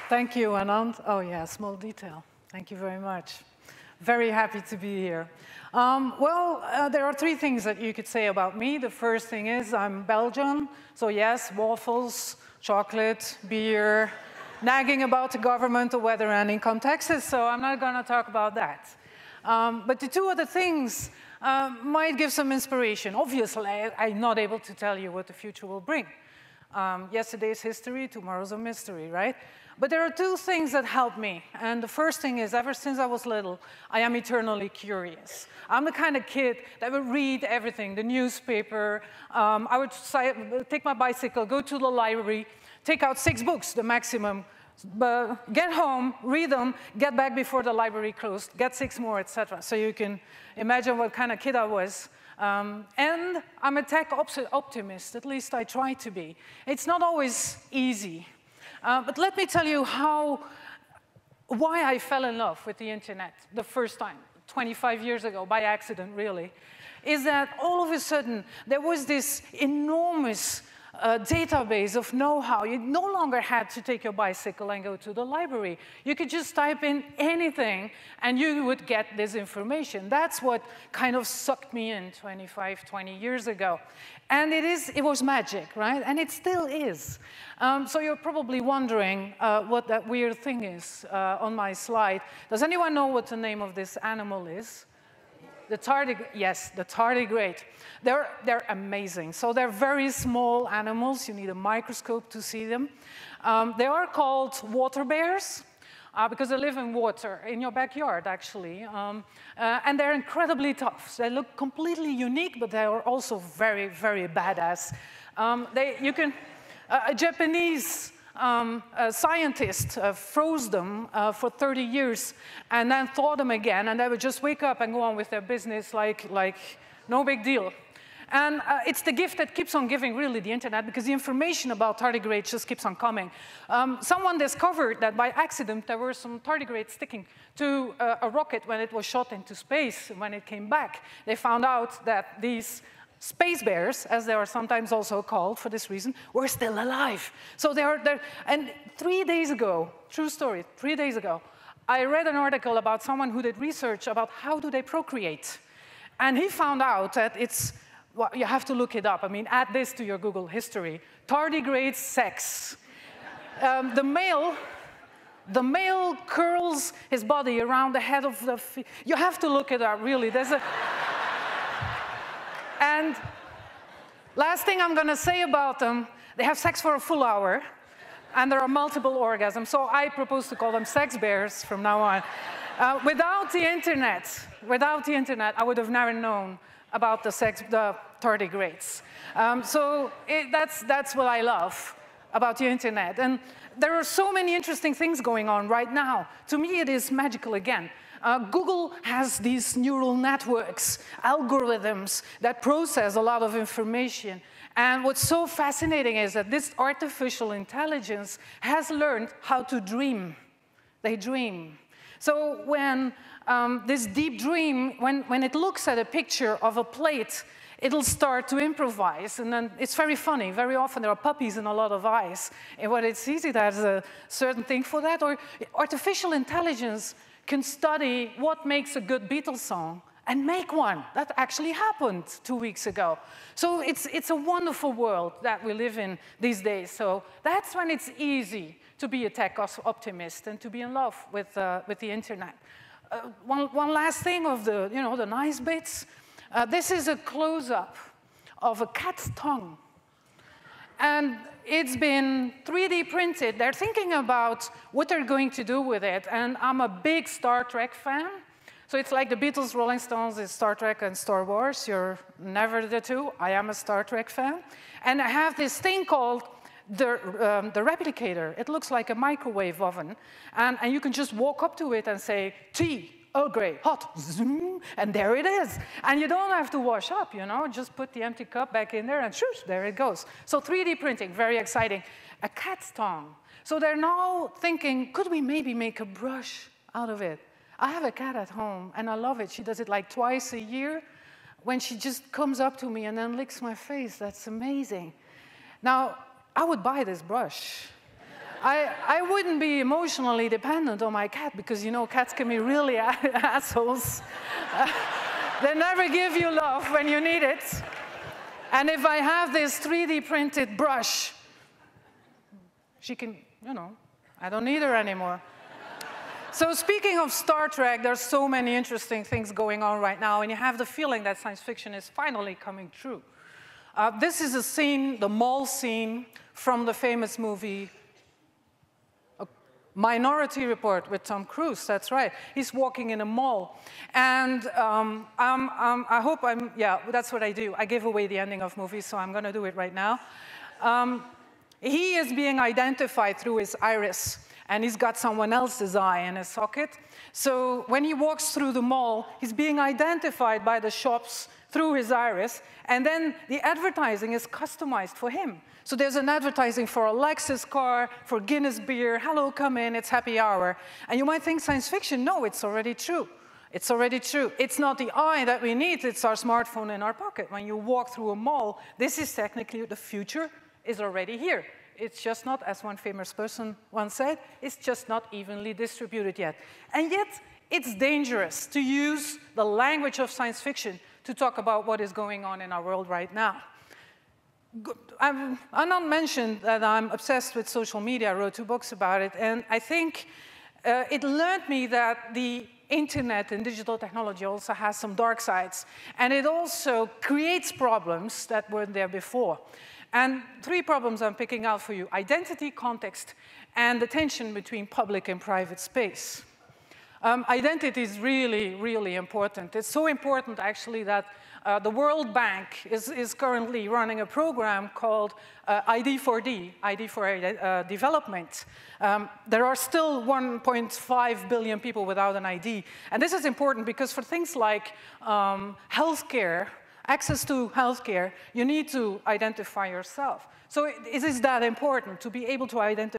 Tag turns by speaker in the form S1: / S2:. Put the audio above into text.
S1: Thank you, Anand. Oh yeah, small detail. Thank you very much. Very happy to be here. There are three things that you could say about me. The first thing is I'm Belgian, so yes, waffles, chocolate, beer, nagging about the government, the weather, and income taxes, so I'm not going to talk about that. But the two other things might give some inspiration. Obviously, I'm not able to tell you what the future will bring. Yesterday's history, tomorrow's a mystery, right? But there are two things that help me. And the first thing is, ever since I was little, I am eternally curious. I'm the kind of kid that would read everything, the newspaper. I would take my bicycle, go to the library, take out 6 books, the maximum, get home, read them, get back before the library closed, get 6 more, etc. So you can imagine what kind of kid I was. And I'm a tech optimist, at least I try to be. It's not always easy. But let me tell you why I fell in love with the internet the first time, 25 years ago, by accident, really, is that all of a sudden there was this enormous database of know-how. You no longer had to take your bicycle and go to the library. You could just type in anything and you would get this information. That's what kind of sucked me in 25, 20 years ago. And it was magic, right? And it still is. So you're probably wondering what that weird thing is on my slide. Does anyone know what the name of this animal is? The tardigrade, yes, the tardigrade. They're amazing. So they're very small animals. You need a microscope to see them. They are called water bears because they live in water, in your backyard, actually. And they're incredibly tough. They look completely unique, but they are also very, very badass. A Japanese scientist froze them for 30 years and then thawed them again, and they would just wake up and go on with their business like no big deal. And it's the gift that keeps on giving, really, the internet, because the information about tardigrades just keeps on coming. Someone discovered that by accident there were some tardigrades sticking to a rocket when it was shot into space. And when it came back, they found out that these space bears, as they are sometimes also called for this reason, were still alive. So and 3 days ago, true story, 3 days ago, I read an article about someone who did research about how do they procreate. And he found out that it's, well, you have to look it up. I mean, add this to your Google history. Tardigrade sex. The male curls his body around the head of the you have to look it up, really. And last thing I'm going to say about them, they have sex for a full hour, and there are multiple orgasms. So I propose to call them sex bears from now on. Without the internet, I would have never known about the tardigrades. So that's what I love about the internet. And there are so many interesting things going on right now. To me, it is magical again. Google has these neural networks, algorithms that process a lot of information. And what's so fascinating is that this artificial intelligence has learned how to dream. They dream. So when this deep dream, when it looks at a picture of a plate, it'll start to improvise. And then it's very funny. Very often there are puppies and a lot of eyes. And when it sees it has a certain thing for that. Or artificial intelligence can study what makes a good Beatles song and make one. That actually happened 2 weeks ago. So it's a wonderful world that we live in these days. So that's when it's easy to be a tech optimist and to be in love with the internet. One last thing of the nice bits. This is a close-up of a cat's tongue. And it's been 3D printed. They're thinking about what they're going to do with it. And I'm a big Star Trek fan. So it's like the Beatles, Rolling Stones, is Star Trek and Star Wars. You're never the two. I am a Star Trek fan. And I have this thing called the replicator. It looks like a microwave oven. And you can just walk up to it and say, tea. Earl Grey, hot, zoom, and there it is. And you don't have to wash up, just put the empty cup back in there and shoosh, there it goes. So 3D printing, very exciting. A cat's tongue. So they're now thinking, could we maybe make a brush out of it? I have a cat at home, and I love it. She does it like twice a year when she just comes up to me and then licks my face. That's amazing. Now, I would buy this brush. I wouldn't be emotionally dependent on my cat because, you know, cats can be really assholes. They never give you love when you need it. And if I have this 3D printed brush, she can, you know, I don't need her anymore. So speaking of Star Trek, there's so many interesting things going on right now, and you have the feeling that science fiction is finally coming true. This is a scene, the mall scene from the famous movie Minority Report with Tom Cruise, that's right. He's walking in a mall. And I hope yeah, that's what I do. I give away the ending of movies, so I'm going to do it right now. He is being identified through his iris, and he's got someone else's eye in his socket. So when he walks through the mall, he's being identified by the shops through his iris, and then the advertising is customized for him. So there's an advertising for a Lexus car, for Guinness beer, hello, come in, it's happy hour. And you might think science fiction, no, it's already true. It's already true. It's not the eye that we need, it's our smartphone in our pocket. When you walk through a mall, this is technically the future is already here. It's just not, as one famous person once said, it's just not evenly distributed yet. And yet, it's dangerous to use the language of science fiction to talk about what is going on in our world right now. I'm not mentioned that I'm obsessed with social media. I wrote 2 books about it, and I think it learned me that the internet and digital technology also has some dark sides, and it also creates problems that weren't there before. And 3 problems I'm picking out for you: identity, context, and the tension between public and private space. Identity is really, really important. It's so important, actually, that the World Bank is currently running a program called ID4D, ID for Development. There are still 1.5 billion people without an ID. And this is important because for things like healthcare, access to healthcare, you need to identify yourself. So it is that important to be able to identify